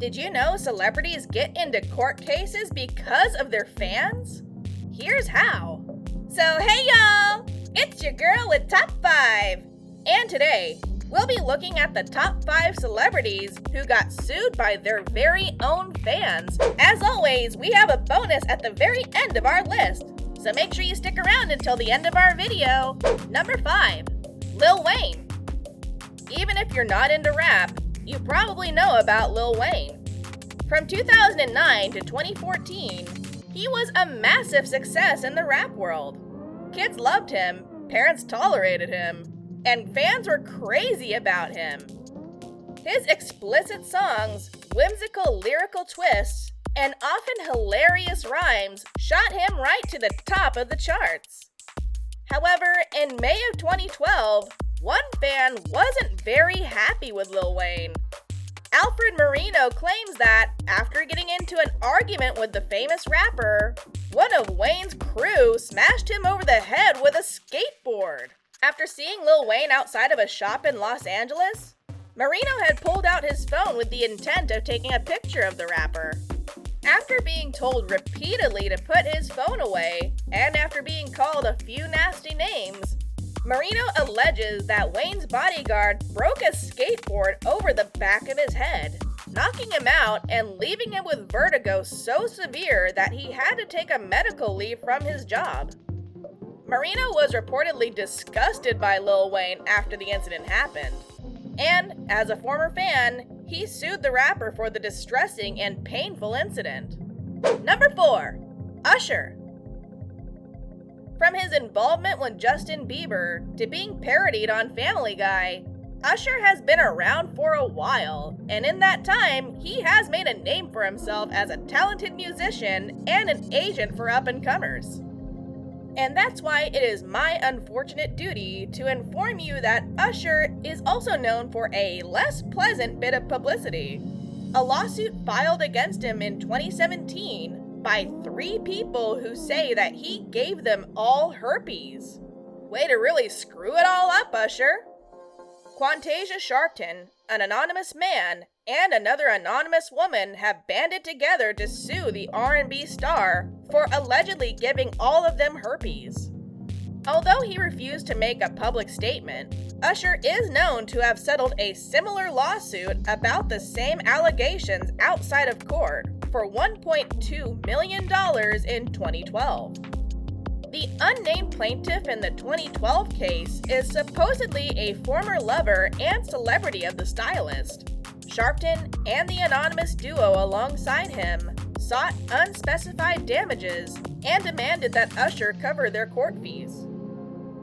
Did you know celebrities get into court cases because of their fans? Here's how. So hey y'all, it's your girl with Top 5. And today, we'll be looking at the top 5 celebrities who got sued by their very own fans. As always, we have a bonus at the very end of our list, so make sure you stick around until the end of our video. Number 5, Lil Wayne. Even if you're not into rap, you probably know about Lil Wayne. From 2009 to 2014, he was a massive success in the rap world. Kids loved him, parents tolerated him, and fans were crazy about him. His explicit songs, whimsical lyrical twists, and often hilarious rhymes shot him right to the top of the charts. However, in May of 2012, one fan wasn't very happy with Lil Wayne. Alfred Marino claims that, after getting into an argument with the famous rapper, one of Wayne's crew smashed him over the head with a skateboard. After seeing Lil Wayne outside of a shop in Los Angeles, Marino had pulled out his phone with the intent of taking a picture of the rapper. After being told repeatedly to put his phone away, and after being called a few nasty names, Marino alleges that Wayne's bodyguard broke a skateboard over the back of his head, knocking him out and leaving him with vertigo so severe that he had to take a medical leave from his job. Marino was reportedly disgusted by Lil Wayne after the incident happened, and, as a former fan, he sued the rapper for the distressing and painful incident. Number 4, Usher. From his involvement with Justin Bieber to being parodied on Family Guy, Usher has been around for a while, and in that time, he has made a name for himself as a talented musician and an agent for up-and-comers. And that's why it is my unfortunate duty to inform you that Usher is also known for a less pleasant bit of publicity. A lawsuit filed against him in 2017 by 3 people who say that he gave them all herpes. Way to really screw it all up, Usher. Quantasia Sharpton, an anonymous man, and another anonymous woman have banded together to sue the R&B star for allegedly giving all of them herpes. Although he refused to make a public statement, Usher is known to have settled a similar lawsuit about the same allegations outside of court for $1.2 million in 2012. The unnamed plaintiff in the 2012 case is supposedly a former lover and celebrity of the stylist. Sharpton and the anonymous duo alongside him sought unspecified damages and demanded that Usher cover their court fees.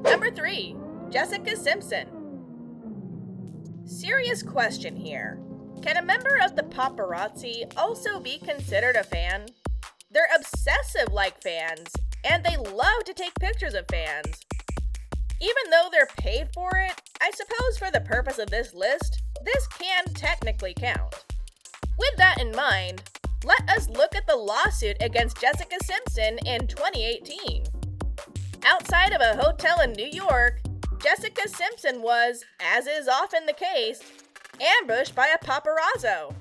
Number 3, Jessica Simpson. Serious question here. Can a member of the paparazzi also be considered a fan? They're obsessive like fans, and they love to take pictures of fans. Even though they're paid for it, I suppose for the purpose of this list, this can technically count. With that in mind, let us look at the lawsuit against Jessica Simpson in 2018. Outside of a hotel in New York, Jessica Simpson was, as is often the case, ambushed by a paparazzo.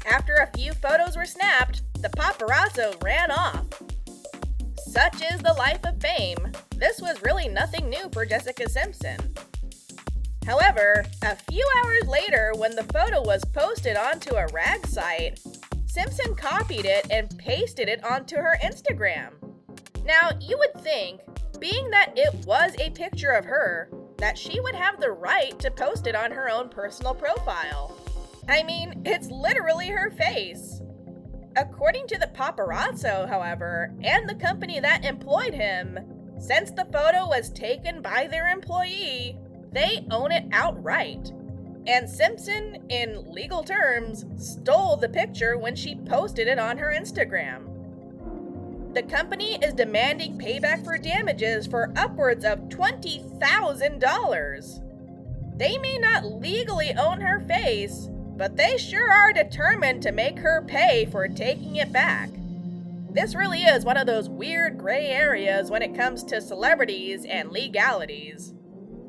After a few photos were snapped, the paparazzo ran off. Such is the life of fame. This was really nothing new for Jessica Simpson. However, a few hours later, when the photo was posted onto a rag site, Simpson copied it and pasted it onto her Instagram. Now, you would think, being that it was a picture of her, that she would have the right to post it on her own personal profile. I mean, it's literally her face. According to the paparazzo, however, and the company that employed him, since the photo was taken by their employee, they own it outright. And Simpson, in legal terms, stole the picture when she posted it on her Instagram. The company is demanding payback for damages for upwards of $20,000. They may not legally own her face, but they sure are determined to make her pay for taking it back. This really is one of those weird gray areas when it comes to celebrities and legalities.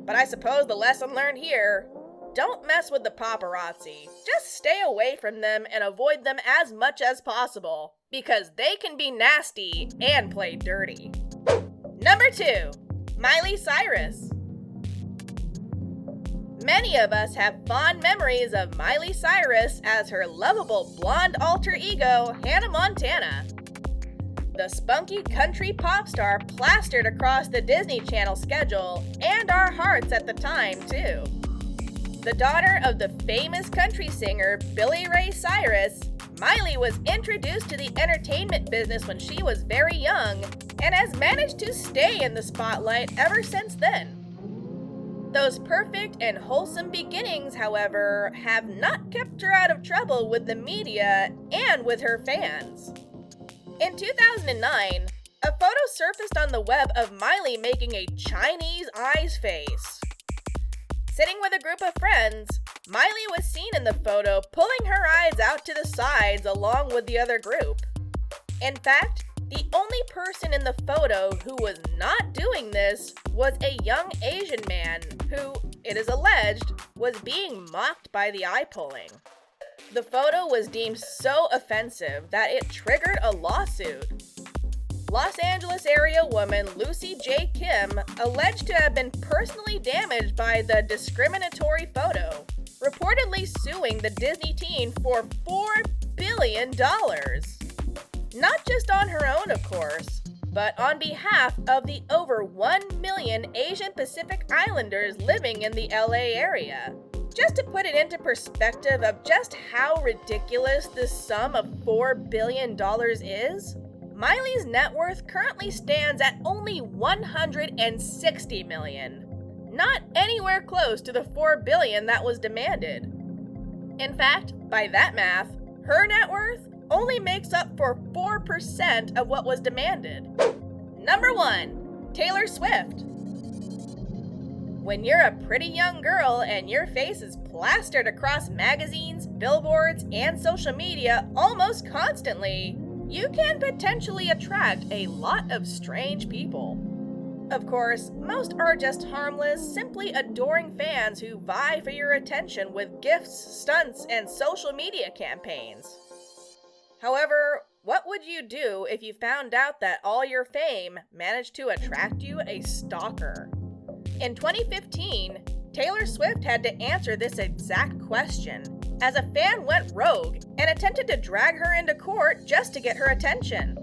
But I suppose the lesson learned here, don't mess with the paparazzi. Just stay away from them and avoid them as much as possible, because they can be nasty and play dirty. Number 2. Miley Cyrus. Many of us have fond memories of Miley Cyrus as her lovable blonde alter ego, Hannah Montana. The spunky country pop star plastered across the Disney Channel schedule and our hearts at the time, too. The daughter of the famous country singer Billy Ray Cyrus, Miley was introduced to the entertainment business when she was very young and has managed to stay in the spotlight ever since then. Those perfect and wholesome beginnings, however, have not kept her out of trouble with the media and with her fans. In 2009, a photo surfaced on the web of Miley making a Chinese eyes face. Sitting with a group of friends, Miley was seen in the photo pulling her eyes out to the sides along with the other group. In fact, the only person in the photo who was not doing this was a young Asian man who, it is alleged, was being mocked by the eye pulling. The photo was deemed so offensive that it triggered a lawsuit. Los Angeles area woman Lucy J. Kim alleged to have been personally damaged by the discriminatory photo, reportedly suing the Disney teen for $4 billion. Not just on her own, of course, but on behalf of the over 1 million Asian Pacific Islanders living in the LA area. Just to put it into perspective of just how ridiculous this sum of $4 billion is, Miley's net worth currently stands at only $160 million, not anywhere close to the $4 billion that was demanded. In fact, by that math, her net worth only makes up for 4% of what was demanded. Number 1. Taylor Swift. When you're a pretty young girl and your face is plastered across magazines, billboards, and social media almost constantly, you can potentially attract a lot of strange people. Of course, most are just harmless, simply adoring fans who vie for your attention with gifts, stunts, and social media campaigns. However, what would you do if you found out that all your fame managed to attract you a stalker? In 2015, Taylor Swift had to answer this exact question, as a fan went rogue and attempted to drag her into court just to get her attention.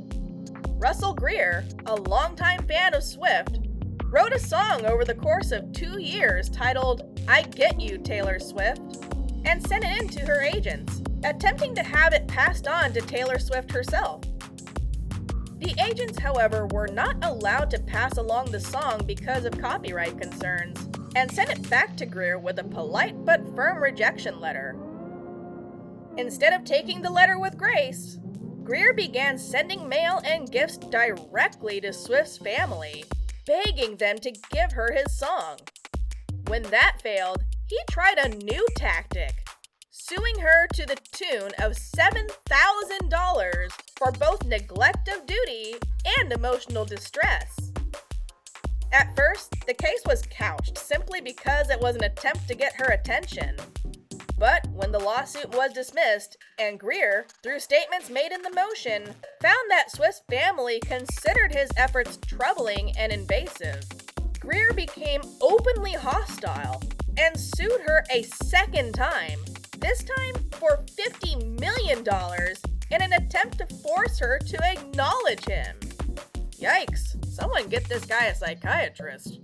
Russell Greer, a longtime fan of Swift, wrote a song over the course of 2 years titled "I Get You, Taylor Swift," and sent it in to her agents, attempting to have it passed on to Taylor Swift herself. The agents, however, were not allowed to pass along the song because of copyright concerns, and sent it back to Greer with a polite but firm rejection letter. Instead of taking the letter with grace, Greer began sending mail and gifts directly to Swift's family, begging them to give her his song. When that failed, he tried a new tactic, suing her to the tune of $7,000 for both neglect of duty and emotional distress. At first, the case was couched simply because it was an attempt to get her attention. But when the lawsuit was dismissed, and Greer, through statements made in the motion, found that Swift's family considered his efforts troubling and invasive, Greer became openly hostile and sued her a second time, this time for $50 million in an attempt to force her to acknowledge him. Yikes, someone get this guy a psychiatrist.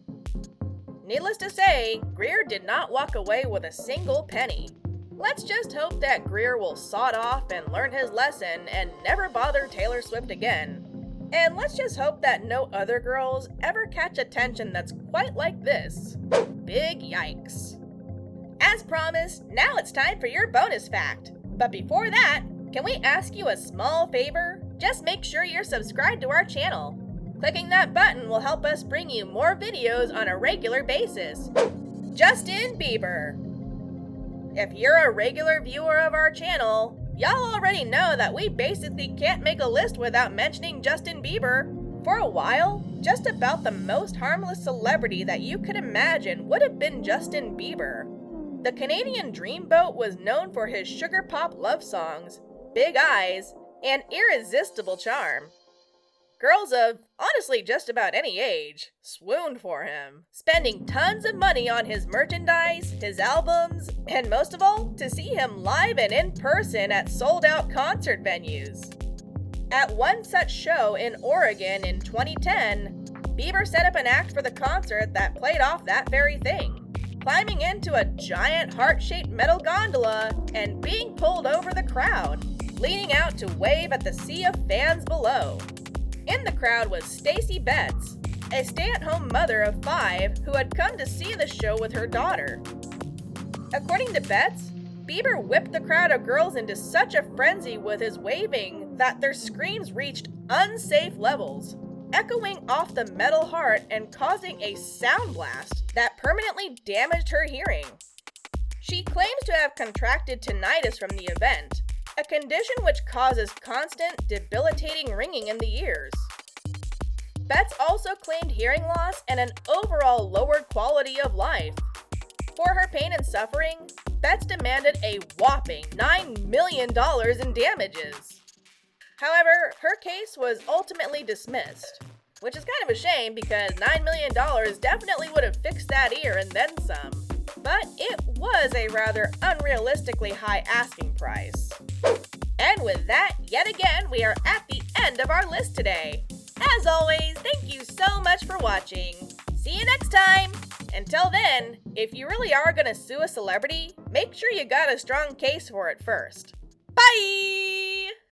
Needless to say, Greer did not walk away with a single penny. Let's just hope that Greer will sod off and learn his lesson and never bother Taylor Swift again. And let's just hope that no other girls ever catch attention that's quite like this. Big yikes. As promised, now it's time for your bonus fact. But before that, can we ask you a small favor? Just make sure you're subscribed to our channel. Clicking that button will help us bring you more videos on a regular basis. Justin Bieber. If you're a regular viewer of our channel, y'all already know that we basically can't make a list without mentioning Justin Bieber. For a while, just about the most harmless celebrity that you could imagine would have been Justin Bieber. The Canadian dreamboat was known for his sugar pop love songs, big eyes, and irresistible charm. Girls of, honestly, just about any age, swooned for him, spending tons of money on his merchandise, his albums, and most of all, to see him live and in person at sold-out concert venues. At one such show in Oregon in 2010, Bieber set up an act for the concert that played off that very thing, climbing into a giant heart-shaped metal gondola and being pulled over the crowd, leaning out to wave at the sea of fans below. In the crowd was Stacey Betts, a stay-at-home mother of 5 who had come to see the show with her daughter. According to Betts, Bieber whipped the crowd of girls into such a frenzy with his waving that their screams reached unsafe levels, echoing off the metal heart and causing a sound blast that permanently damaged her hearing. She claims to have contracted tinnitus from the event, a condition which causes constant, debilitating ringing in the ears. Betts also claimed hearing loss and an overall lowered quality of life. For her pain and suffering, Betts demanded a whopping $9 million in damages. However, her case was ultimately dismissed, which is kind of a shame because $9 million definitely would have fixed that ear and then some. But it was a rather unrealistically high asking price. And with that, yet again, we are at the end of our list today. As always, thank you so much for watching. See you next time! Until then, if you really are gonna sue a celebrity, make sure you got a strong case for it first. Bye!